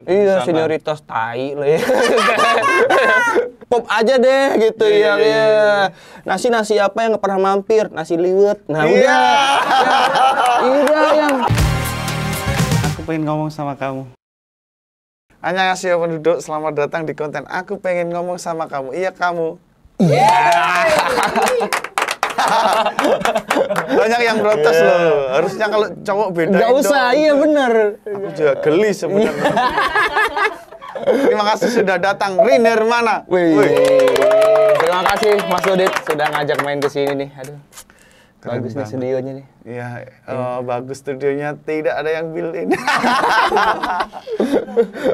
Iya, senioritas tai lah ya. Pop aja deh gitu ya. Nasi apa yang nggak pernah mampir? Nasi liwet. Nah udah. Udah yang. Aku pengen ngomong sama kamu. Annyeonghaseyo penduduk, selamat datang di konten Aku Pengen Ngomong Sama Kamu. Iya kamu. Banyak yang protes loh. Harusnya kalau cowok beda. Nggak usah, iya bener. Aku juga geli sebenarnya. Terima kasih sudah datang. Riner mana? Wih. Terima kasih Mas Dodit sudah ngajak main ke sini nih. Aduh. Bagus nih studionya nih. Iya, bagus studionya, tidak ada yang built-in.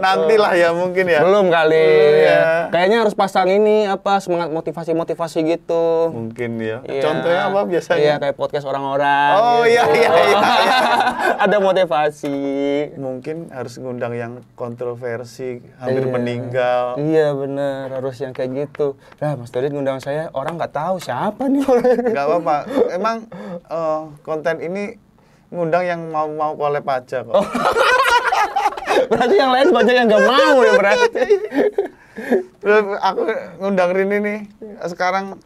Nantilah ya mungkin ya. Belum kali. Ya. Kayaknya harus pasang ini apa semangat motivasi gitu. Mungkin ya. Iya. Contohnya apa biasanya? Iya, kayak podcast orang-orang. Oh gitu. iya. Ada motivasi. Mungkin harus ngundang yang kontroversi, hampir meninggal. Iya bener, harus yang kayak gitu. Nah Mas Dodit ngundang saya, orang nggak tahu siapa nih. Nggak apa-apa. Emang konten ini ngundang yang mau collab aja kok. Berarti yang lain banyak yang nggak mau ya berarti. Aku ngundang Rini nih. Sekarang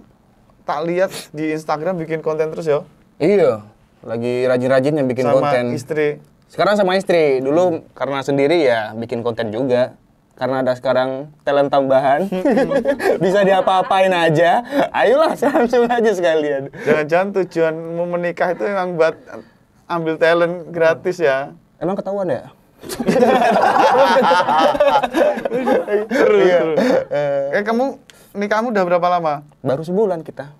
tak lihat di Instagram bikin konten terus ya. Iya, lagi rajin-rajin yang bikin sama konten. Istri. Sekarang sama istri. Dulu karena sendiri ya bikin konten juga. Karena ada sekarang talent tambahan, bisa diapa-apain aja. Ayolah langsung aja sekalian. Jangan-jangan tujuanmu menikah itu memang buat ambil talent gratis ya? Emang ketahuan ya? Seru. Kamu nikahmu udah berapa lama? Baru sebulan kita.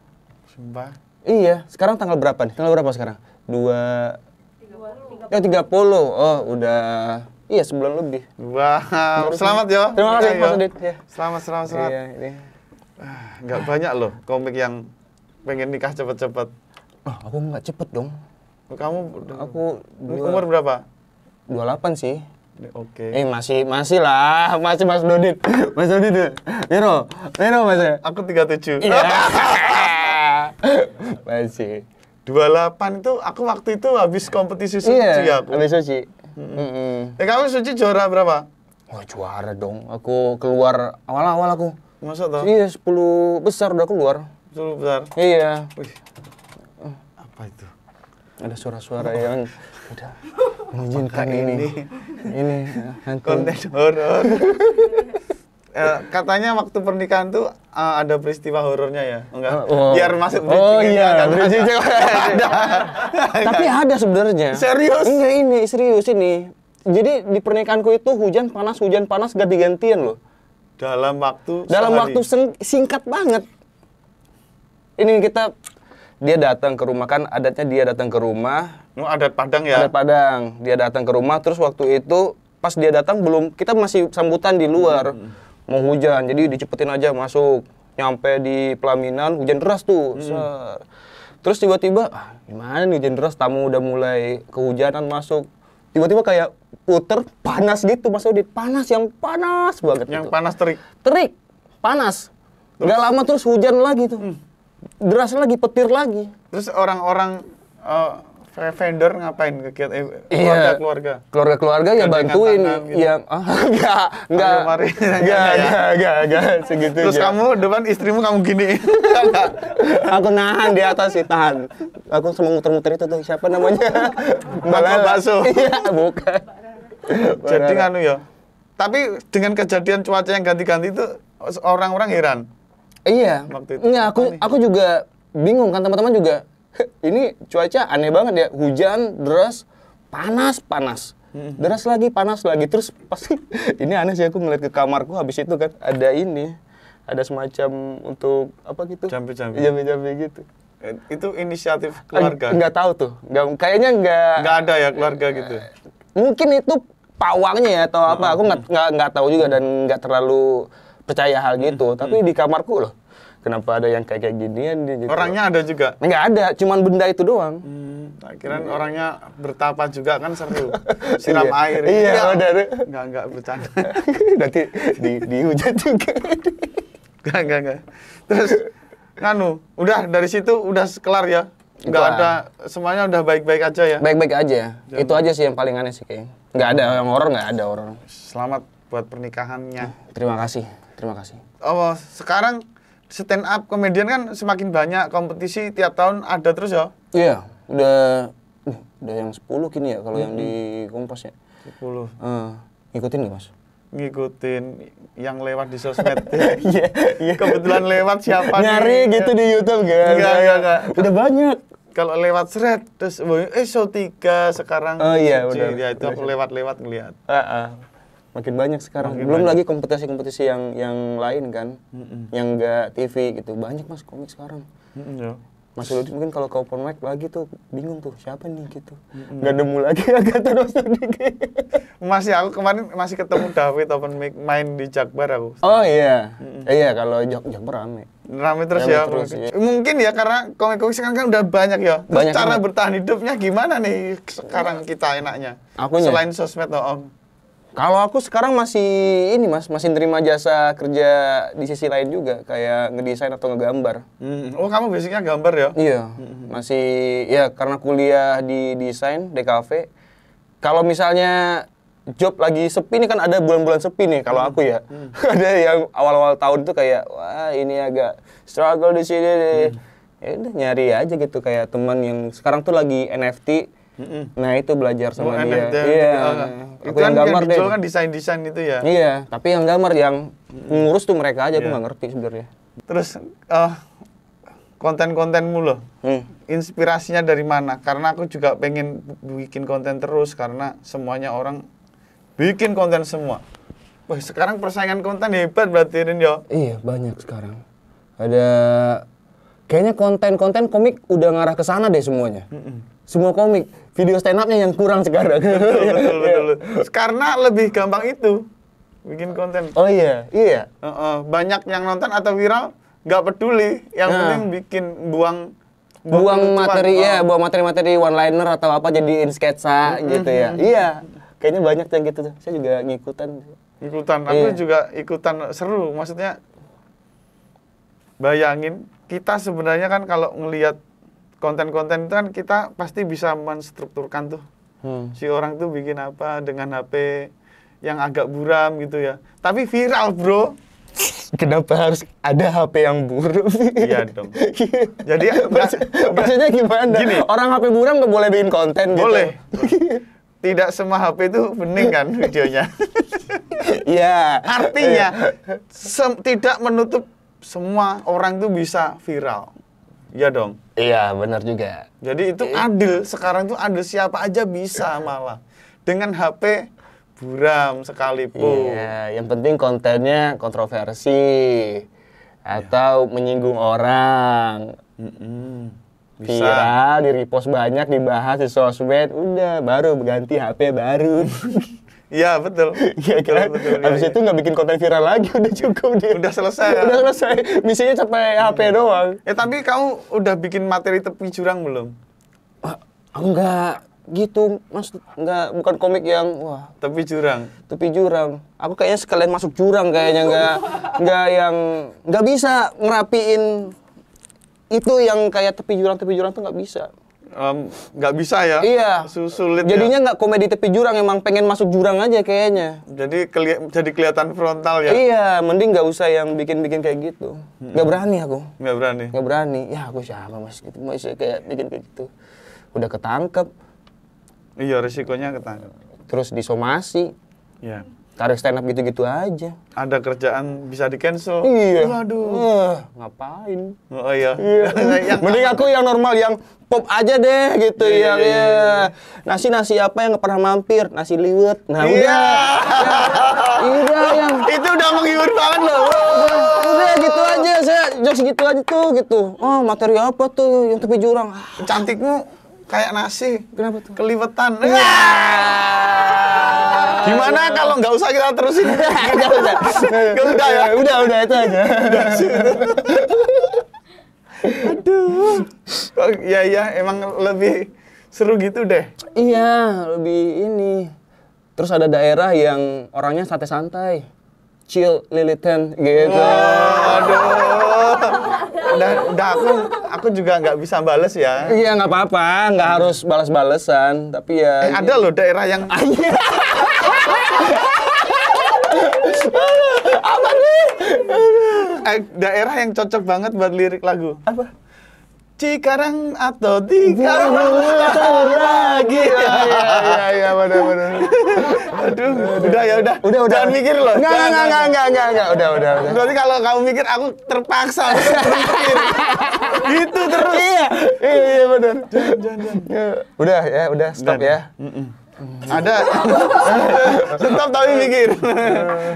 Sumpah. Iya, sekarang tanggal berapa nih? Tanggal berapa sekarang? 30. Oh, udah. Iya, sebulan lebih. Wow, selamat ya. Terima kasih Mas Dodit. Ya. Selamat. Iya, ini. Nggak banyak loh komik yang pengen nikah cepet-cepet. Oh, aku nggak cepet dong. Kamu Umur berapa? 28 sih. Oke. Masih lah, masih Mas Dodit. Mas Dodit. Miro Mas ya. Aku 37. Iya. Masih. 28 itu aku waktu itu habis kompetisi suci Iya, aku. habis suci. Kamu suci juara berapa? Wah, juara dong. Aku keluar awal-awal aku. Masa toh? Iya, 10 besar udah keluar. 10 besar. Iya. Wih. Apa itu? Ada suara-suara yang udah mengizinkan ini hantu. Konten horor. Katanya waktu pernikahan tuh ada peristiwa horornya ya? Enggak? Biar masuk bridging. Oh iya, bridging. Tapi ada sebenarnya. Serius? Enggak, ini serius ini. Jadi di pernikahanku itu hujan panas ganti-gantian loh. Dalam waktu singkat banget. Ini dia datang ke rumah, kan adatnya dia datang ke rumah. Adat Padang ya? Adat Padang. Dia datang ke rumah, terus waktu itu pas dia datang kita masih sambutan di luar. Mau hujan, jadi dicepetin aja masuk. Nyampe di pelaminan, hujan deras tuh. Terus tiba-tiba, gimana nih hujan deras, tamu udah mulai kehujanan masuk. Tiba-tiba kayak puter, panas gitu Mas Dodit. Yang panas banget. Yang gitu. panas terik? Terik, panas. Nggak lama terus hujan lagi tuh. Deras lagi, petir lagi. Terus orang-orang vendor ngapain kegiatan keluarga ya bantuin gitu. Ya enggak segitu. Terus aja. kamu depan istrimu kamu gini. Aku nahan di atas sih, tahan. Aku semua muter-muter itu tuh, siapa namanya? Mbak bakso. Iya, bukan. Jadi nganu ya. Tapi dengan kejadian cuaca yang ganti-ganti itu orang-orang heran. Iya. Waktu itu. Enggak, aku juga bingung kan, teman-teman juga. Ini cuaca aneh banget ya, hujan, deras, panas. Deras lagi, panas lagi. Terus pasti ini aneh sih, aku ngeliat ke kamarku habis itu kan ada semacam untuk apa gitu? Jampi-jampi gitu. Itu inisiatif keluarga. Nggak tahu tuh. Kayaknya nggak ada ya keluarga gitu. Mungkin itu pawangnya ya atau apa. Aku nggak tahu juga dan nggak terlalu percaya hal gitu. Tapi di kamarku loh. Kenapa ada yang kayak ginian gitu. Orangnya ada juga? Nggak ada, cuman benda itu doang. Kirain orangnya bertapa juga kan seru. Siram air. Iya, udah. Enggak bercanda. Nanti dihujat juga. Enggak. Terus udah dari situ udah kelar ya? Nggak ada, semuanya udah baik-baik aja ya? Baik-baik aja. Itu aja sih yang paling aneh sih kayaknya. Nggak ada yang horor, nggak ada horor. Selamat buat pernikahannya. Terima kasih, terima kasih. Oh, sekarang stand up komedian kan semakin banyak kompetisi tiap tahun ada terus ya? Iya, udah yang 10 kini ya kalau yang di Kompas ya. 10. Ngikutin nggak Mas? Ngikutin yang lewat di sosmed. Iya. Kebetulan lewat siapa Nyari nih? gitu di YouTube kan? Enggak. Udah banyak. Kalau lewat thread, terus show 3 sekarang. Oh iya, Suci. benar. Ya itu aku lewat-lewat ngeliat. Makin banyak sekarang. Makin Belum banyak. lagi kompetisi-kompetisi yang lain kan. Yang enggak TV gitu. Banyak Mas komik sekarang. Ya. Mas Uludin mungkin kalau ke open mic lagi tuh bingung tuh siapa nih gitu. Nggak nemu lagi agak terus Aku kemarin masih ketemu David open mic main di Jakbar aku. Oh iya. Iya kalau Jakbar rame. Rame terus Rame ya. terus, iya. Mungkin ya karena komik-komik sekarang kan udah banyak ya. Terus Banyak cara banget. bertahan hidupnya gimana nih sekarang kita enaknya? Akunya? Selain sosmed Om. Kalau aku sekarang masih ini Mas, masih nerima jasa kerja di sisi lain juga kayak ngedesain atau ngegambar. Oh, kamu basicnya gambar ya? Iya, masih ya karena kuliah di desain DKV. Kalau misalnya job lagi sepi nih kan ada bulan-bulan sepi nih kalau aku ya. Ada yang awal-awal tahun tuh kayak wah ini agak struggle di sini deh. Ya udah nyari aja gitu kayak teman yang sekarang tuh lagi NFT. Nah itu belajar sama dia. NFT. Iya. Itu Aku kan yang gambar yang deh. dijual kan desain-desain itu ya. Iya, tapi yang gambar yang ngurus tuh mereka aja, aku nggak ngerti sebenarnya. Terus konten-kontenmu loh. Inspirasinya dari mana? Karena aku juga pengen bikin konten terus karena semuanya orang bikin konten semua. Wah, sekarang persaingan konten hebat berarti Rin ya. Iya, banyak sekarang. Ada kayaknya konten-konten komik udah ngarah ke sana deh semuanya. Semua komik, video stand up-nya yang kurang sekarang. Betul. Karena lebih gampang itu bikin konten. Oh iya. Banyak yang nonton atau viral nggak peduli, yang penting bikin buang materi lucuan. ya, buang materi-materi one liner atau apa jadiin sketsa gitu ya. Iya. Kayaknya banyak yang gitu tuh. Saya juga ngikutan. Aku juga ikutan, seru. Maksudnya bayangin kita sebenarnya kan kalau ngelihat konten-konten itu kan kita pasti bisa menstrukturkan tuh. Si orang tuh bikin apa dengan HP yang agak buram gitu ya. Tapi viral, Bro. Kenapa harus ada HP yang buram? Iya dong. Jadi maksudnya gimana? Gini. Orang HP buram nggak boleh bikin konten boleh. gitu? Tidak semua HP itu bening kan videonya. Iya. Artinya tidak menutup semua orang tuh bisa viral. Iya dong. Iya, benar juga. Jadi itu adil, sekarang tuh adil, siapa aja bisa malah. Dengan HP buram sekalipun. Iya, yang penting kontennya kontroversi atau menyinggung orang. Bisa. Viral, di-repost banyak, dibahas di sosmed, udah baru ganti HP baru. Iya, betul. Iya kan? Habis itu nggak bikin konten viral lagi, udah cukup dia. Udah selesai ya? Udah selesai. Misinya capai HP doang. Tapi kamu udah bikin materi tepi jurang belum? Aku nggak gitu, Mas. Bukan komik yang wah Tepi jurang. tepi jurang. Aku kayaknya sekalian masuk jurang kayaknya nggak bisa ngerapiin itu yang kayak tepi jurang tuh nggak bisa. Nggak bisa ya? Iya. Sulit Jadinya ya? nggak komedi tepi jurang, emang pengen masuk jurang aja kayaknya. Jadi jadi kelihatan frontal ya? Iya, mending nggak usah yang bikin-bikin kayak gitu. Nggak berani aku. Nggak berani? Nggak berani. Ya aku siapa Mas gitu, masih kayak bikin kayak gitu. Udah ketangkep, Iya, risikonya ketangkep. terus disomasi, Iya. tarik stand up gitu-gitu aja. Ada kerjaan bisa di-cancel. Iya. Waduh. Ngapain? Oh iya. Mending aku yang normal, yang pop aja deh gitu. Iya, yang iya, ya. iya. Nasi apa yang nggak pernah mampir? Nasi liwet. Nah Iya. udah yang Itu udah menghibur banget loh. udah gitu aja, saya jokes gitu aja tuh gitu. Oh materi apa tuh yang tepi jurang? Cantikmu kayak nasi. Kenapa tuh? Keliwetan. Gimana kalau nggak usah kita terusin? Nggak usah. Nggak usah ya? Udah itu aja. Aduh. Oh, iya, emang lebih seru gitu deh. Iya, lebih ini. Terus ada daerah yang orangnya santai-santai. Chill, lilitan gitu. Aduh. udah aku juga nggak bisa bales ya. Iya nggak apa-apa, nggak harus balas-balesan, tapi ya. Ada loh daerah yang apa nih? daerah yang cocok banget buat lirik lagu. Apa? Cikarang atau Cikarang lagi. Iya, benar. Aduh, udah. Jangan mikir loh. Enggak. Udah. Berarti kalau kamu mikir aku terpaksa untuk berpikir. Gitu terus. Iya benar. Jangan. Udah stop ya. Ada. Stop tapi mikir.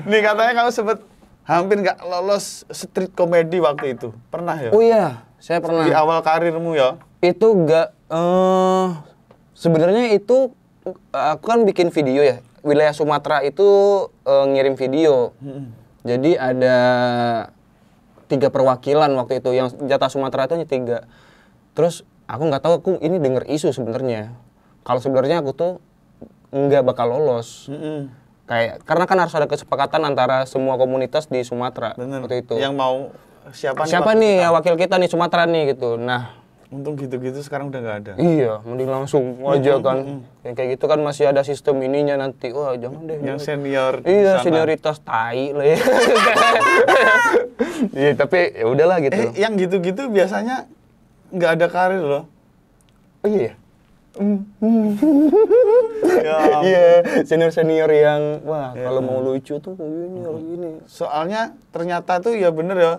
Nih katanya kamu sempet hampir nggak lolos street comedy waktu itu. Pernah ya? Oh iya, saya pernah. Di awal karirmu ya? Itu enggak sebenarnya itu aku kan bikin video ya. Wilayah Sumatera itu ngirim video. Jadi ada 3 perwakilan waktu itu yang jatah Sumatera itu hanya 3. Terus aku nggak tahu, aku ini denger isu sebenarnya. Kalau sebenarnya aku tuh nggak bakal lolos. Kayak karena kan harus ada kesepakatan antara semua komunitas di Sumatera. Bener. Waktu itu. Yang mau siapa nih ya wakil kita nih Sumatera nih gitu. Nah, untung gitu-gitu sekarang udah nggak ada. iya, mending langsung aja kan. Yang kayak gitu kan masih ada sistem ininya nanti. Wah, jangan deh. Yang senior. Iya, sana. senioritas tai lah ya. Iya, tapi ya udahlah gitu. Yang gitu-gitu biasanya nggak ada karir loh. Oh iya. Ya, Iya, senior-senior yang wah, kalau mau lucu tuh kayak gini. soalnya ternyata tuh ya bener ya.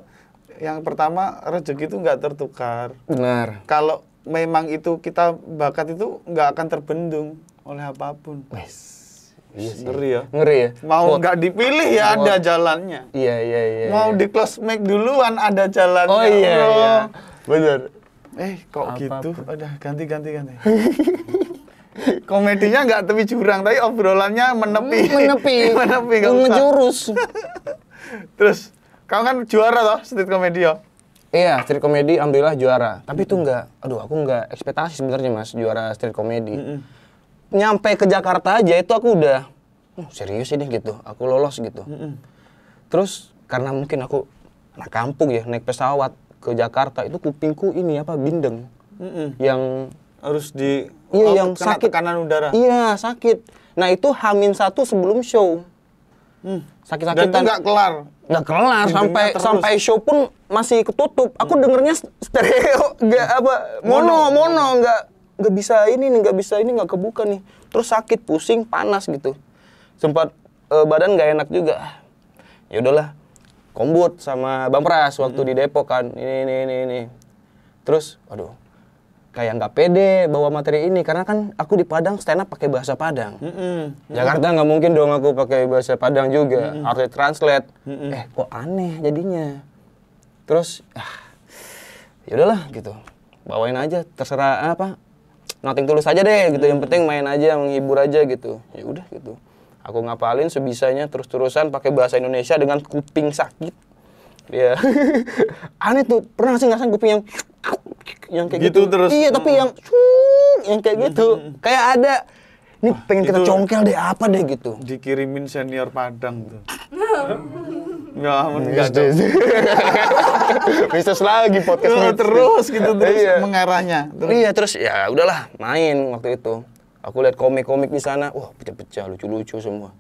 Yang pertama rezeki itu nggak tertukar. Benar. Kalau memang itu kita bakat itu nggak akan terbendung oleh apapun. Iya sih. Ngeri ya. Ngeri ya. Mau nggak dipilih ya ada jalannya. Iya. Mau di close make duluan ada jalannya. Oh iya. Bener. Kok gitu? Udah ganti. Komedinya nggak tepi jurang, tapi obrolannya menepi. nggak usah. Menjurus. Terus, kamu kan juara toh street comedy ya? Iya, street comedy alhamdulillah juara. Tapi itu aku nggak ekspektasi sebenarnya Mas juara street comedy. Nyampe ke Jakarta aja itu aku udah serius ini gitu. Aku lolos gitu. Terus karena mungkin aku anak kampung ya, naik pesawat ke Jakarta itu kupingku ini bindeng. Yang Harus di yang kena sakit tekanan udara. Iya, sakit. Nah, itu H-1 sebelum show. Sakit-sakitan. Dan itu nggak kelar. Nggak kelar Bindengnya sampai show pun masih ketutup. Aku dengernya stereo, mono, nggak bisa nggak kebuka nih. Terus sakit, pusing, panas gitu. Sempat badan nggak enak juga. Ya udahlah, kombut sama Bang Pras waktu di Depok kan. Ini. Terus, kayak nggak pede bawa materi ini karena kan aku di Padang stand up pakai bahasa Padang. Jakarta nggak mungkin dong aku pakai bahasa Padang juga, harus translate. Kok aneh jadinya. Terus ya udahlah gitu. Bawain aja terserah nothing tulus aja deh gitu. Yang penting main aja, menghibur aja gitu. Ya udah gitu. Aku ngapalin sebisanya terus-terusan pakai bahasa Indonesia dengan kuping sakit. Ya. Aneh tuh, pernah sih ngerasain kuping yang kayak gitu terus. Iya, tapi yang kayak gitu. Kayak ada ini pengen kita congkel deh apa deh gitu. Dikirimin senior Padang tuh. Ya ampun, Enggak deh. Bisa lagi podcast terus iya. mengarahnya. Iya, terus ya udahlah main waktu itu. Aku lihat komik-komik di sana, wah pecah-pecah, lucu-lucu semua.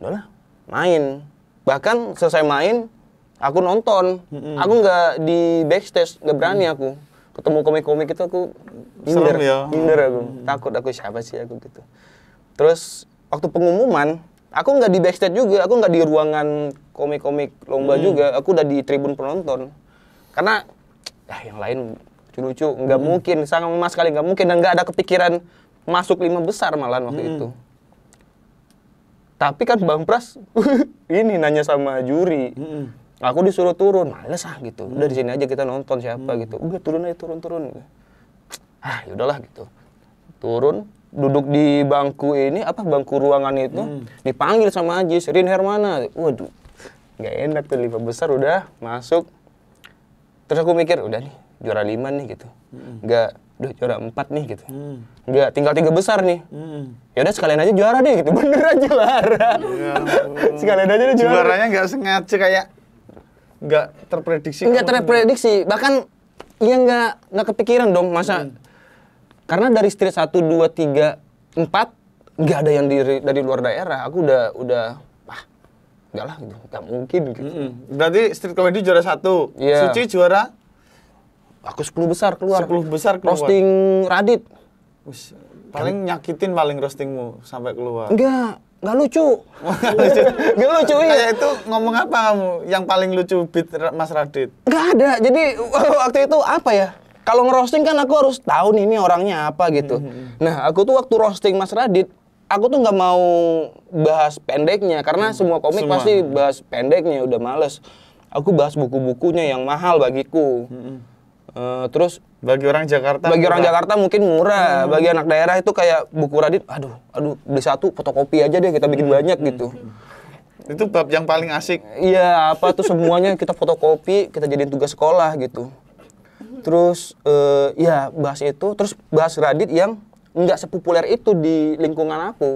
Udahlah, main. Bahkan selesai main, aku nonton. Aku nggak di backstage, nggak berani aku. Ketemu komik-komik itu aku minder aku. Takut aku siapa sih aku gitu. Terus waktu pengumuman, aku nggak di backstage juga, aku nggak di ruangan komik-komik lomba juga, aku udah di tribun penonton. Karena yang lain lucu-lucu, nggak mungkin, sama sekali nggak mungkin, dan nggak ada kepikiran masuk 5 besar malahan waktu itu. Tapi kan Bang Pras ini nanya sama juri. Aku disuruh turun, males gitu. Udah di sini aja kita nonton siapa gitu. Udah turun aja, turun. Ya udahlah gitu. Turun, duduk di bangku ini bangku ruangan itu, dipanggil sama Ajis, Rin Hermana. Waduh. Nggak enak tuh 5 besar udah masuk. Terus aku mikir, udah nih juara 5 nih gitu. Nggak, juara 4 nih gitu. Nggak, tinggal 3 besar nih. Ya udah sekalian aja juara deh gitu. Beneran juara. Ya, sekalian aja juara. Juaranya nggak sengaja kayak nggak terprediksi. Nggak terprediksi, bahkan ya nggak kepikiran dong masa. Karena dari street 1, 2, 3, 4 nggak ada yang dari luar daerah. Aku udah nggak lah gitu, nggak mungkin gitu. Berarti street comedy juara 1, Iya. Suci juara? Aku 10 besar keluar. 10 besar keluar. Roasting Radit. Wis, paling nyakitin paling roastingmu sampai keluar. Nggak lucu. Nggak lucu iya. Kayak itu ngomong apa kamu? Yang paling lucu beat Mas Radit? Nggak ada. Jadi waktu itu apa ya? Kalau ngerosting kan aku harus tahu nih ini orangnya apa gitu. Nah, aku tuh waktu roasting Mas Radit, aku tuh nggak mau bahas pendeknya karena semua komik pasti bahas pendeknya, udah males. Aku bahas buku-bukunya yang mahal bagiku. Terus bagi orang Jakarta mungkin murah, bagi anak daerah itu kayak buku Radit, aduh beli satu fotokopi aja deh kita bikin banyak gitu. Itu bab yang paling asik. Iya, apa tuh semuanya kita fotokopi, kita jadiin tugas sekolah gitu. Terus ya bahas itu, terus bahas Radit yang nggak sepopuler itu di lingkungan aku.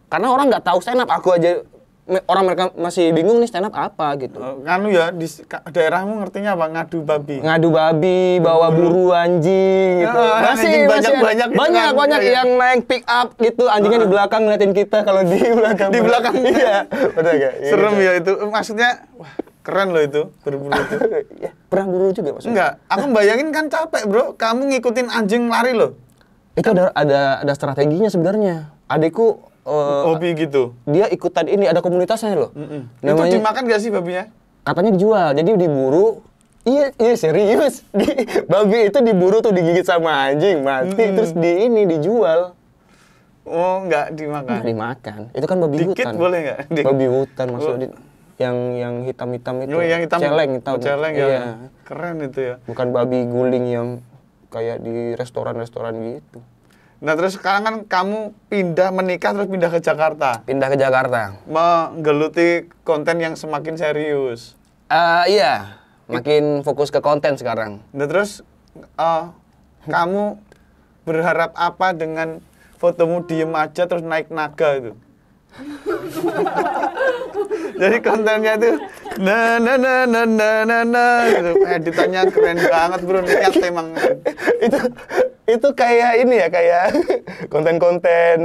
Karena orang nggak tahu stand up, aku aja mereka masih bingung nih stand up apa gitu. Kanu ya, di daerahmu ngertinya apa? Ngadu babi. Ngadu babi, bawa buru anjing gitu. Masih banyak yang naik pick up gitu, anjingnya di belakang ngeliatin kita kalau di belakang. Di belakang. Iya. Betul enggak? Serem ya itu. Maksudnya wah, keren loh itu, berburu itu. Ya, pernah buru juga maksudnya. Enggak, aku bayangin kan capek, Bro. Kamu ngikutin anjing lari loh. Itu ada strateginya sebenarnya. Adikku hobi gitu. Dia ikutan ini, ada komunitasnya loh. Itu dimakan gak sih babinya? Katanya dijual, jadi diburu. Iya serius. Babi itu diburu tuh digigit sama anjing, mati terus dijual. Oh, nggak dimakan. Nggak dimakan. Itu kan babi Dikit hutan. boleh nggak? Babi hutan maksudnya. Yang hitam-hitam itu. Yang hitam. Celeng hitam. Celeng ya. Iya. Keren itu ya. Bukan babi guling yang kayak di restoran-restoran gitu. Nah terus sekarang kan kamu menikah terus pindah ke Jakarta. Pindah ke Jakarta. Menggeluti konten yang semakin serius. Iya, makin fokus ke konten sekarang. Nah terus kamu berharap apa dengan fotomu diem aja terus naik naga itu? Jadi kontennya itu gitu. Editannya keren banget bro, niat emang. itu kayak ini ya, kayak konten-konten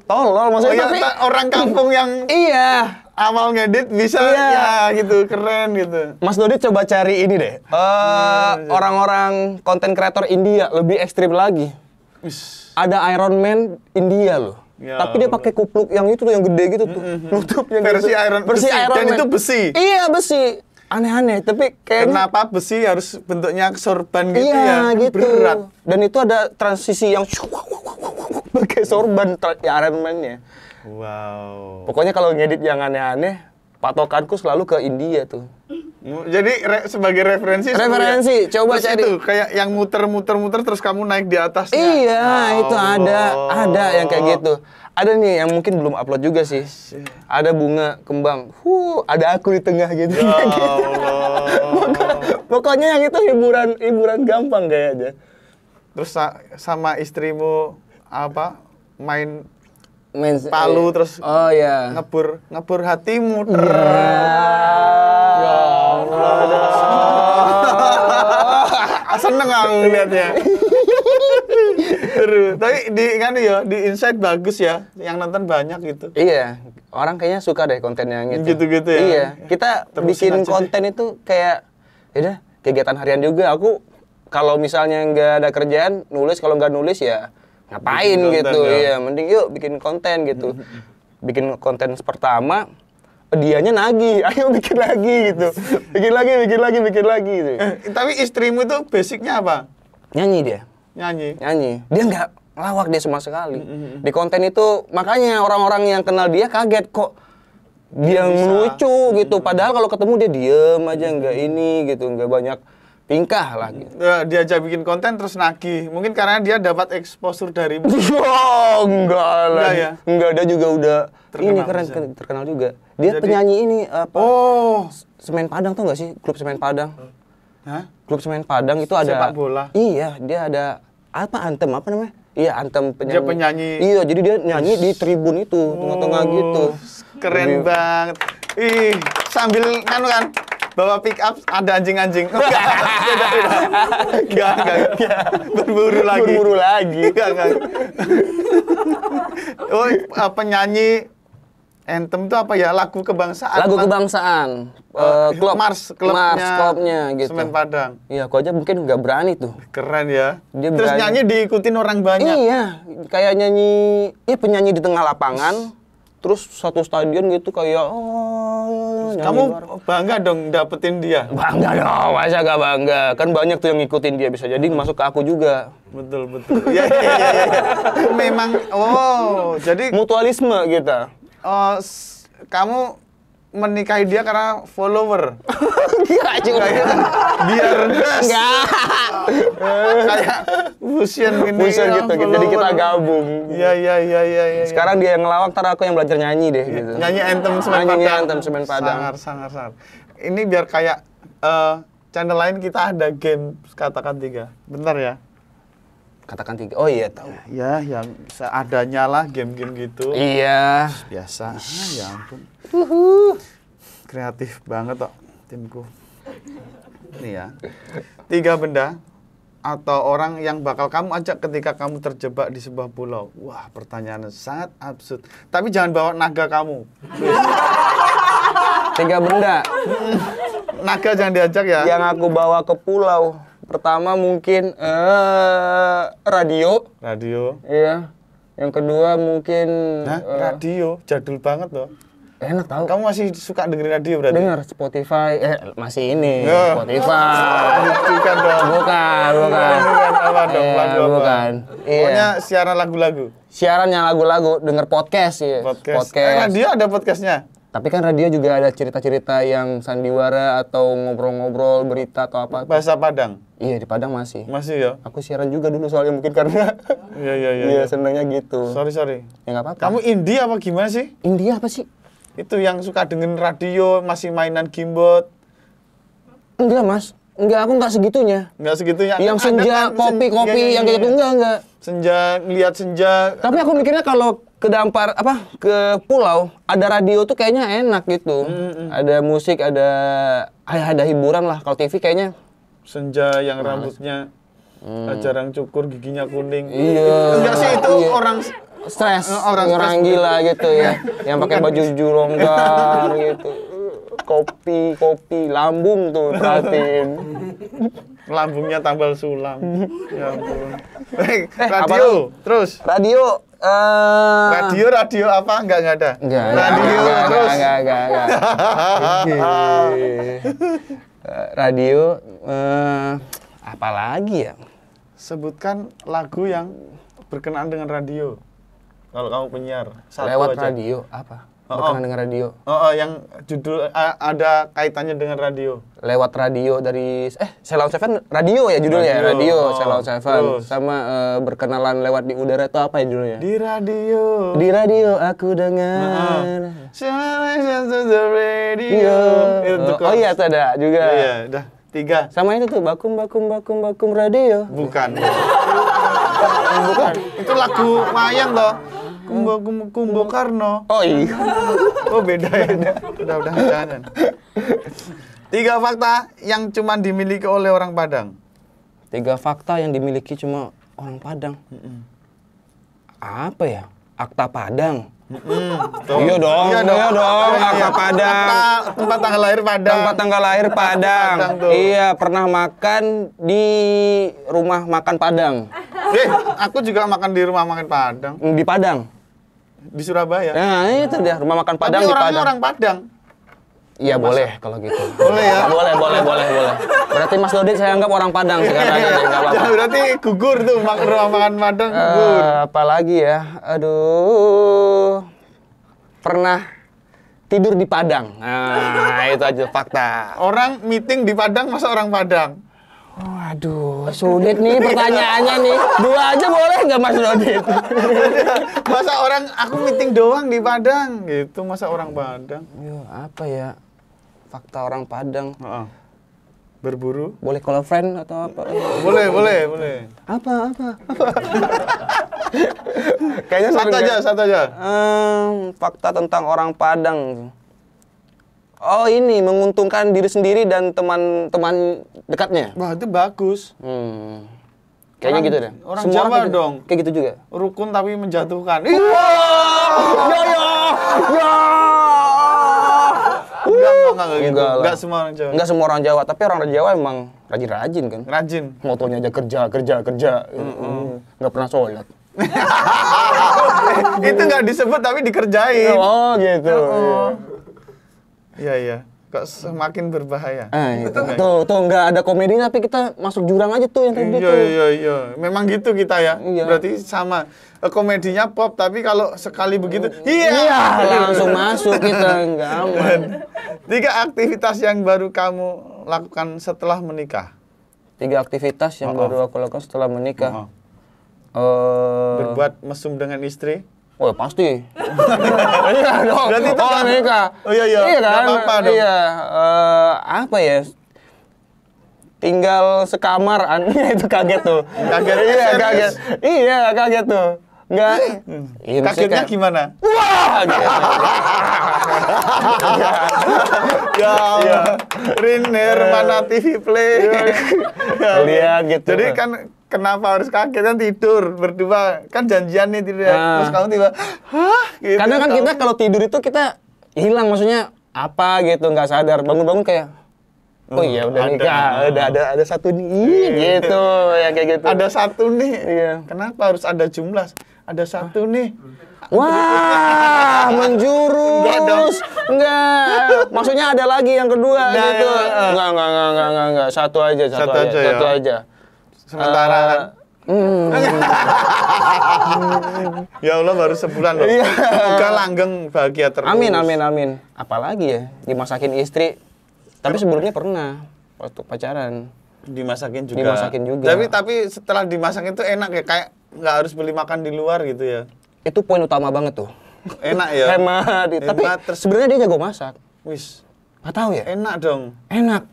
tolol maksudnya. Tapi orang kampung yang iya awal ngedit bisa ya gitu, keren gitu. Mas Dodi coba cari ini deh, orang-orang konten kreator India lebih ekstrim lagi. Ada Iron Man India loh. Ya, tapi dia pakai kupluk yang itu tuh, yang gede gitu tuh. Nutupnya versi gitu. Iron Man. Dan itu besi. Iya, besi. Aneh-aneh, tapi kayaknya kenapa besi harus bentuknya sorban gitu iya, ya? Gitu. Berat. Dan itu ada transisi yang pakai sorban Iron Man-nya. Wow. Pokoknya kalau ngedit yang aneh-aneh, patokanku selalu ke India tuh. Jadi sebagai referensi ya? Coba cari itu kayak yang muter terus kamu naik di atasnya. Iya, itu ada yang kayak gitu. Ada nih yang mungkin belum upload juga sih. Ada bunga kembang. Ada aku di tengah gitu. Ya gitu. Pokoknya yang itu hiburan gampang kayaknya. Terus sama istrimu main palu terus ngebur hatimu. Ya Allah. Seneng aku lihatnya. Terus, tapi di Insight bagus ya, yang nonton banyak gitu. Iya, orang kayaknya suka deh konten yang gitu. Gitu-gitu ya. Iya, kita bikin konten deh. itu kayak, yaudah kegiatan harian juga. Aku kalau misalnya nggak ada kerjaan, nulis, kalau nggak nulis ya ngapain gitu. Iya, mending yuk bikin konten gitu. Bikin konten pertama, dianya nagih, ayo bikin lagi gitu. Bikin lagi gitu. Tapi istrimu itu basicnya apa? Nyanyi dia. Nyanyi. Dia nggak lawak dia sama sekali. Di konten itu makanya orang-orang yang kenal dia kaget kok dia lucu gitu. Padahal kalau ketemu dia diem aja, nggak ini gitu, nggak banyak tingkah lah gitu. Diajak bikin konten terus nagih. Mungkin karena dia dapat exposure dari Oh, enggak lah. Ya? Enggak, dia juga udah terkenal, ini keren, terkenal juga. Dia penyanyi ini apa? Oh, Semen Padang tuh nggak sih? Klub Semen Padang. Hah? Klub Semen Padang itu ada sepak bola. Iya, dia ada antem apa namanya? Iya, antem penyanyi. Dia penyanyi. Iya, jadi dia nyanyi di tribun itu, tengah-tengah gitu. Keren banget. Ih, sambil kan Bawa pick up ada anjing-anjing. Enggak. Berburu lagi. Enggak. Oh, penyanyi anthem itu apa ya? Lagu kebangsaan. Lagu kebangsaan. Klubnya gitu. Semen Padang. Iya, aku aja mungkin nggak berani tuh. Keren ya. Dia Terus berani. nyanyi diikutin orang banyak. Iya, kayak penyanyi di tengah lapangan. Terus satu stadion gitu kayak Kamu bangga dong dapetin dia. Bangga dong, masa gak bangga? Kan banyak tuh yang ngikutin dia, bisa jadi masuk ke aku juga. Betul. Iya. Memang jadi Mutualisme kita. Kamu menikahi dia karena follower. Gila juga. Biar Enggak. kayak fusion gitu. Jadi kita gabung. Iya. Sekarang dia yang ngelawak, ntar aku yang belajar nyanyi deh gitu. Nyanyi anthem Semen Padang. Sangar. Ini biar kayak channel lain kita ada game katakan 3. Bentar ya. Katakan 3. Oh iya, tahu. Ya, yang seadanya lah game-game gitu. Iya. Biasa. Ya ampun. Kreatif banget kok timku. Nih ya. 3 benda atau orang yang bakal kamu ajak ketika kamu terjebak di sebuah pulau. Wah, pertanyaan sangat absurd. Tapi jangan bawa naga kamu. 3 benda. Naga jangan diajak ya. Yang aku bawa ke pulau. Pertama mungkin radio. Iya. Yang kedua mungkin radio jadul banget loh. Enak tahu. Kamu masih suka dengerin radio berarti? Dengar Spotify. Masih ini. Ya. Spotify. Bukan dong. Bukan. Apa dong? Lagu apa? Bukan. Pokoknya Iya. siaran lagu-lagu. Siaran yang lagu-lagu, denger podcast ya. Podcast. Radio ada podcastnya? Tapi kan radio juga ada cerita-cerita yang sandiwara atau ngobrol-ngobrol berita atau apa. Bahasa Padang? Iya, di Padang masih. Masih ya? Aku siaran juga dulu soalnya mungkin karena Iya. Iya, senangnya gitu. Sorry. Ya nggak apa-apa. Kamu indie apa gimana sih? India apa sih? Itu yang suka dengerin radio, masih mainan gimbot. Enggak, Mas. Enggak, aku nggak segitunya. Nggak segitunya. Yang senja, kopi-kopi, yang kayak gitu enggak. Senja, ngeliat senja. Tapi aku mikirnya kalau ke ke pulau, ada radio tuh kayaknya enak gitu. Ada musik, ada hiburan lah. Kalau TV kayaknya Senja yang rambutnya jarang cukur, giginya kuning. iya. Enggak sih, itu iya. orang Stres, orang orang stres. gila gitu ya. Yang pakai baju longgar gitu. Kopi, lambung tuh perhatiin. lambungnya tambal sulam. Ya ampun. apa Radio, terus. Radio Radio apa? Enggak ada. Enggak. Radio terus. Enggak. Radio apa lagi ya? Sebutkan lagu yang berkenaan dengan radio. Kalau kamu penyiar, satu Lewat aja. radio apa? Berkenaan dengan radio. Yang judul ada kaitannya dengan radio. Lewat radio dari Ceylon Seven radio ya judulnya. Radio Ceylon Seven. Terus. Sama berkenalan lewat di udara itu apa ya judulnya? Di radio. Di radio aku dengar. The radio. Itu Oh iya, itu ada juga. Iya, udah 3. Sama itu tuh bakum radio. Bukan. Bukan. Itu lagu wayang toh. Kumbo Karno. Oh iya. Oh beda ya. Udah jangan. 3 fakta yang cuma dimiliki oleh orang Padang. 3 fakta yang dimiliki cuma orang Padang. Apa ya? Akta Padang. Iya dong. Akta Padang. Tempat tanggal lahir Padang. Tempat tanggal lahir Padang. Tuh. Iya, pernah makan di rumah makan Padang. Aku juga makan di rumah makan Padang. Di Padang. Di Surabaya. Nah, itu dia rumah makan Padang Tapi di orangnya Padang. orang Padang. Iya, boleh kalau gitu. Boleh ya? Boleh. Berarti Mas Dodi saya anggap orang Padang sekarang gitu, enggak apa-apa. Ya, berarti gugur tuh rumah makan Padang gugur. Apalagi ya? Aduh. Pernah tidur di Padang. Nah, itu aja fakta. Orang meeting di Padang masa orang Padang? Waduh, sulit nih pertanyaannya nih. 2 aja boleh nggak Mas Dodi? Masa orang aku meeting doang di Padang gitu, masa orang Padang? Yo, apa ya? Fakta orang Padang. Berburu? Boleh call a friend atau apa? Boleh. Apa? Kayaknya Satu aja. fakta tentang orang Padang. Oh ini menguntungkan diri sendiri dan teman-teman dekatnya. Wah, itu bagus. Kayaknya gitu deh. Orang Semua Jawa gitu. dong. Kayak gitu juga. Rukun tapi menjatuhkan. Ya ya. Enggak gitu. Enggak lah. Enggak semua orang Jawa. Enggak semua orang Jawa, tapi orang Jawa emang rajin-rajin kan. Rajin. Motonya aja kerja. Nggak pernah sholat. Itu nggak disebut tapi dikerjain. Oh gitu. Iya. Kok semakin berbahaya. Itu. Tuh nggak ada komedinya tapi kita masuk jurang aja tuh yang kayak gitu. Iya. Memang gitu kita ya. Iya. Berarti sama. Komedinya pop tapi kalau sekali begitu, Iya, langsung masuk kita, nggak aman. 3 aktivitas yang baru kamu lakukan setelah menikah. 3 aktivitas yang baru aku lakukan setelah menikah. Berbuat mesum dengan istri. Oh pasti. Iya dong. Berarti itu kan- menikah. Oh, iya. Iya kan? Nggak apa-apa dong. Iya. Apa ya? Tinggal sekamar, itu kaget tuh. Kaget? Iya, Serius? kaget. Iya, kaget tuh. Enggak. Iya, maksudnya Kagetnya kayak, gimana? wah, gitu. Ya Allah. Riner mana TV Play. Lihat gitu. Jadi kan kenapa harus kaget kan tidur berdua kan janjian nih tidur terus kamu tiba hah gitu. Karena kan kita kalau tidur itu kita hilang, maksudnya apa gitu, nggak sadar, bangun-bangun kayak oh iya udah ada. nikah, ada satu nih, gitu ya kayak gitu. Ada satu nih. Iya. Kenapa harus ada jumlah? Ada satu nih. Wah, menjurus. Enggak. Maksudnya ada lagi yang kedua Nah, gitu. ya. Enggak. Satu aja. Satu aja. Sementara kan. Ya Allah baru sebulan loh. Iya. Semoga langgeng bahagia terus. Amin. Apalagi ya dimasakin istri. Tapi sebelumnya pernah waktu pacaran. Dimasakin juga. Tapi setelah dimasak itu enak ya, kayak nggak harus beli makan di luar gitu ya. Itu poin utama banget tuh. Enak ya. Hemat. Tapi sebenarnya dia jago masak. Wis. Nggak tahu ya. Enak dong. Enak.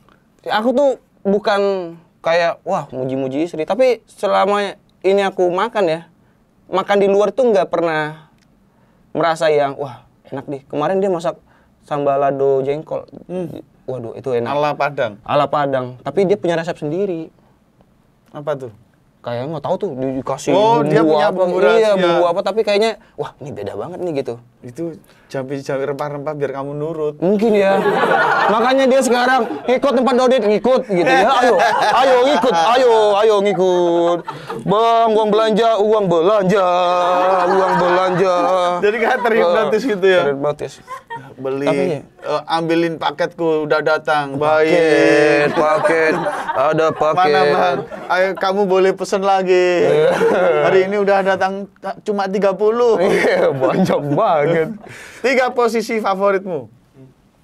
Aku tuh bukan kayak wah muji-muji istri, tapi selama ini aku makan ya, makan di luar tuh nggak pernah merasa yang wah enak deh. Kemarin dia masak sambal lado jengkol. Waduh, itu enak. Ala Padang. Tapi dia punya resep sendiri. Apa tuh? Kayak nggak tahu tuh dikasih Oh, bumbu dia punya apa. bumbu Iya, rahasia. bumbu apa, tapi kayaknya wah ini beda banget nih gitu. Itu jampi-jampi rempah-rempah biar kamu nurut. Mungkin ya. Makanya dia sekarang ngikut tempat Dodit, ngikut gitu ya. Ayo ngikut, ayo ngikut. Bang, uang belanja. Jadi kayak terhipnotis gitu ya. Terhipnotis. Beli, ambilin paketku udah datang. Baik. Paket, ada paket. Mana bang? Ayo kamu boleh pesen lagi. Hari ini udah datang cuma 30. Iya, banyak banget. 3 posisi favoritmu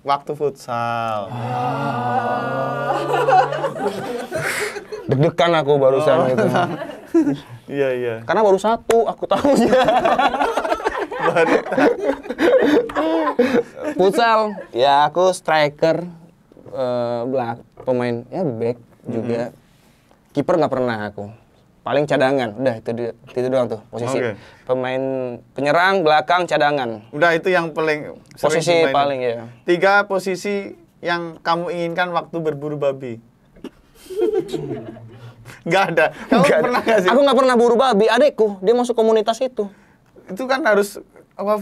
waktu futsal. Deg-degan aku barusan gitu. Iya. Karena baru satu, aku tahu ya. Futsal, ya aku striker, pemain ya back juga. Kiper nggak pernah aku. Paling cadangan, udah itu doang tuh posisi. Oke. Pemain penyerang, belakang, cadangan. Udah itu yang paling sering Posisi dimainin. paling ya. 3 posisi yang kamu inginkan waktu berburu babi. Nggak ada. Kamu pernah nggak sih? Aku nggak pernah buru babi. Adekku, dia masuk komunitas itu. Itu kan harus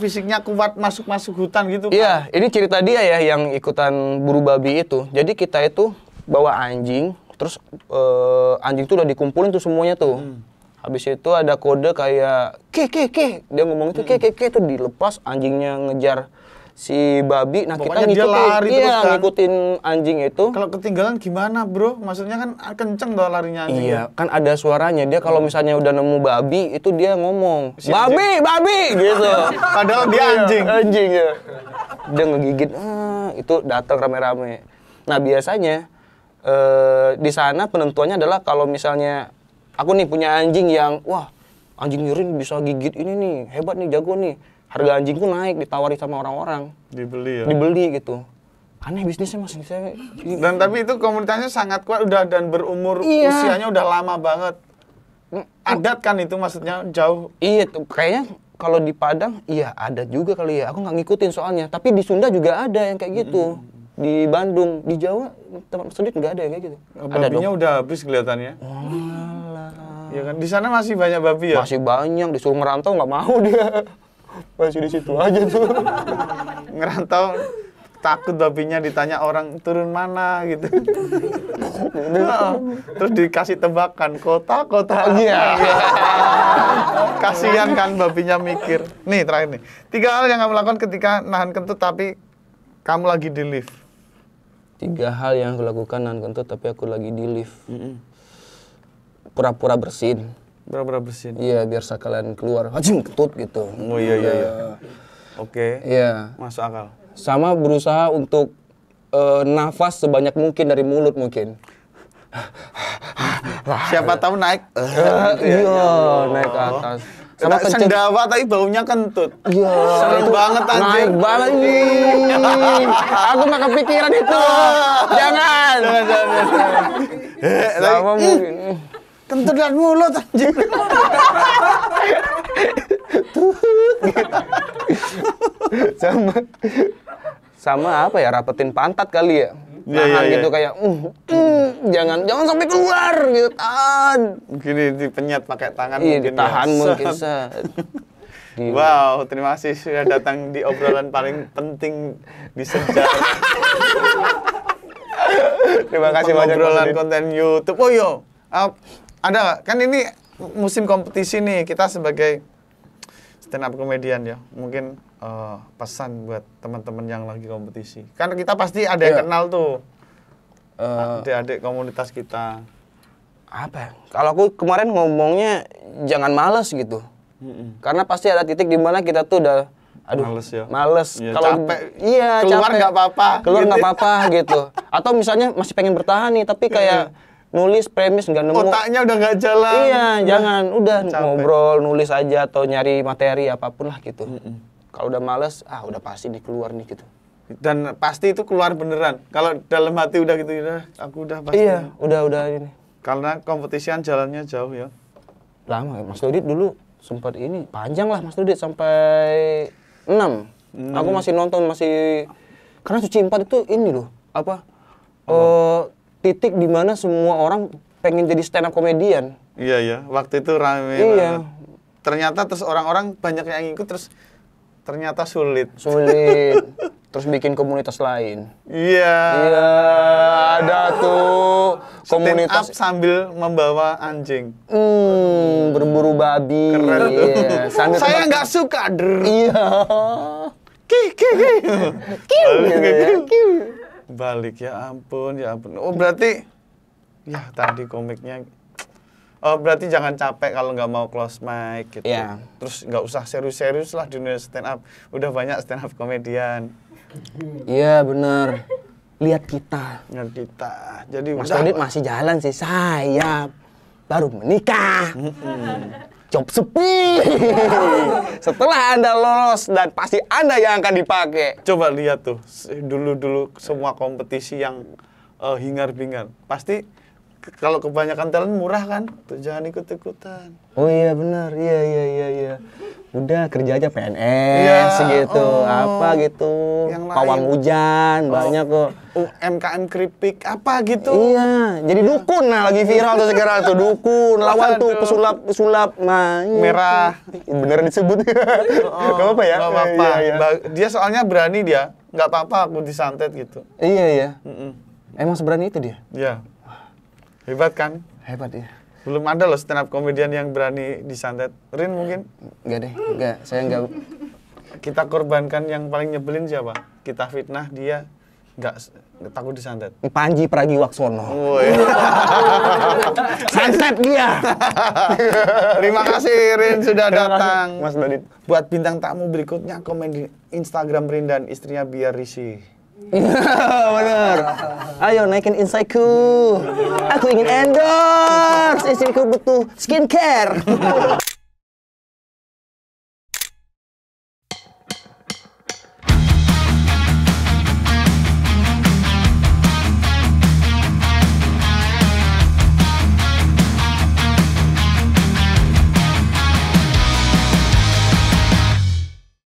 fisiknya kuat masuk hutan gitu kan. Iya, ini cerita dia ya yang ikutan buru babi itu. Jadi kita itu bawa anjing, terus anjing tuh udah dikumpulin tuh semuanya tuh. Habis itu ada kode kayak ke. Dia ngomong itu ke tuh dilepas, anjingnya ngejar si babi. Nah, Pokoknya kita dia ngikutin. lari terus kan. Ngikutin anjing itu. Kalau ketinggalan gimana, Bro? Maksudnya kan kenceng dong larinya anjing. Iya, kan ada suaranya. Dia kalau misalnya udah nemu babi, itu dia ngomong, Si babi, gitu. Padahal dia anjing. Anjing ya. Dia ngegigit, itu datang rame-rame. Nah, biasanya di sana penentuannya adalah kalau misalnya aku nih punya anjing yang, wah, anjing nyurin bisa gigit ini nih, hebat nih, jago nih. Harga anjingku naik, ditawari sama orang-orang. Dibeli ya. Dibeli gitu. Aneh bisnisnya Mas. Saya Dan tapi itu komunitasnya sangat kuat udah dan berumur Iya. usianya udah lama banget. Adat kan itu maksudnya jauh. Iya, kayaknya kalau di Padang, iya ada juga kali ya. Aku nggak ngikutin soalnya. Tapi di Sunda juga ada yang kayak gitu. di Bandung, di Jawa tempat Mas Dodit nggak ada ya kayak gitu. Ada Babinya dong. udah habis kelihatannya. Walah. Ya kan, di sana masih banyak babi ya? Masih banyak, disuruh merantau nggak mau dia. Masih di situ aja tuh. Ngerantau, takut babinya ditanya orang turun mana gitu. Terus dikasih tebakan, kota. Iya. Kasihan kan babinya mikir. Nih terakhir nih, 3 hal yang kamu lakukan ketika nahan kentut tapi kamu lagi di lift. 3 hal yang aku lakukan nahan kentut tapi aku lagi di lift. Pura-pura bersin. Pura-pura bersin. Iya, biar sekalian keluar, anjing kentut gitu. Oh iya. Oke. Iya. Masuk akal. Sama berusaha untuk nafas sebanyak mungkin dari mulut mungkin. Siapa tahu naik. Iya, naik ke atas. Sama kenceng. Sendawa tapi baunya kentut. Iya. Serem banget anjing. Naik banget ini. Aku nggak kepikiran itu. Jangan. Sama mungkin. Kentut dan mulut anjing. Sama apa ya, rapetin pantat kali ya. Iya, Nahan iya, gitu iya. kayak jangan sampai keluar gitu, tahan. Gini dipenyet pakai tangan Iya, mungkin ditahan ya. mungkin Set. set. Gila. Wow, terima kasih sudah datang di obrolan paling penting di sejarah. Terima kasih banyak Mas Obrolan Dodit. konten YouTube. Oh iya, ada nggak? Kan ini musim kompetisi nih, kita sebagai stand up comedian ya, mungkin pesan buat teman-teman yang lagi kompetisi. Kan kita pasti ada yang Iya. kenal tuh, Eh, adik-adik komunitas kita. apa ya? Kalau aku kemarin ngomongnya jangan males gitu. Karena pasti ada titik di mana kita tuh udah Males ya? Males. Iya, Kalau capek. Iya, Keluar capek. nggak apa-apa, Keluar gitu. nggak apa-apa gitu. Atau misalnya masih pengen bertahan nih, tapi kayak nulis premis nggak nemu. Otaknya udah nggak jalan. Iya, jangan. Udah capek. ngobrol, nulis aja atau nyari materi apapun lah gitu. Kalau udah males, udah pasti nih keluar nih gitu. Dan pasti itu keluar beneran. Kalau dalam hati udah gitu, udah aku udah pasti. Iya, udah ini. Karena kompetisian jalannya jauh ya. Lama Mas Dodit dulu sempat ini panjang lah Mas Dodit sampai 6. Aku masih nonton karena Suci 4 itu ini loh, titik di mana semua orang pengen jadi stand up comedian. Iya ya, waktu itu rame Iya. banget. Ternyata terus orang-orang banyak yang ikut terus ternyata sulit. Sulit. Terus bikin komunitas lain. Iya. Iya, ada tuh Stand komunitas up sambil membawa anjing. berburu babi. Keren tuh. Iya, sambil Saya tebak- nggak suka. Iya. Ki. Kiu, gitu ya. Kiu. Balik ya ampun. Oh berarti ya tadi komiknya. Oh berarti jangan capek kalau nggak mau close mic gitu. Iya. Terus nggak usah serius-serius lah di dunia stand up. Udah banyak stand up komedian. Iya, bener. Lihat kita. Dengan kita. Jadi Mas udah. Dodit masih jalan sih, saya baru menikah. Job sepi. Setelah Anda lolos dan pasti Anda yang akan dipakai. Coba lihat tuh dulu semua kompetisi yang hingar-bingar. Pasti kalau kebanyakan talent murah kan, tuh jangan ikut-ikutan. Oh iya benar, iya. Udah kerja aja PNS Iya, gitu, apa gitu. Yang lain. Pawang hujan, banyak kok. UMKM keripik apa gitu. Iya, jadi dukun nah lagi viral tuh sekarang tuh dukun. Lawan tuh Waduh. pesulap Merah. Beneran disebut. Gak apa-apa ya? Nggak apa-apa. Iya. Dia soalnya berani dia. Nggak apa-apa aku disantet gitu. Iya. Emang seberani itu dia? Ya. Hebat kan? Hebat ya. Belum ada loh stand up comedian yang berani disantet. Rin mungkin Enggak, saya enggak. kita korbankan yang paling nyebelin siapa? Kita fitnah dia nggak takut disantet. Panji Pragiwaksono. Woi. Santet dia. Terima kasih Rin sudah datang. Mas Dodit. Buat bintang tamu berikutnya komen di Instagram Rin dan istrinya biar risih. Bener. Ayo naikin insightku. Aku ingin endorse. Istriku butuh skincare.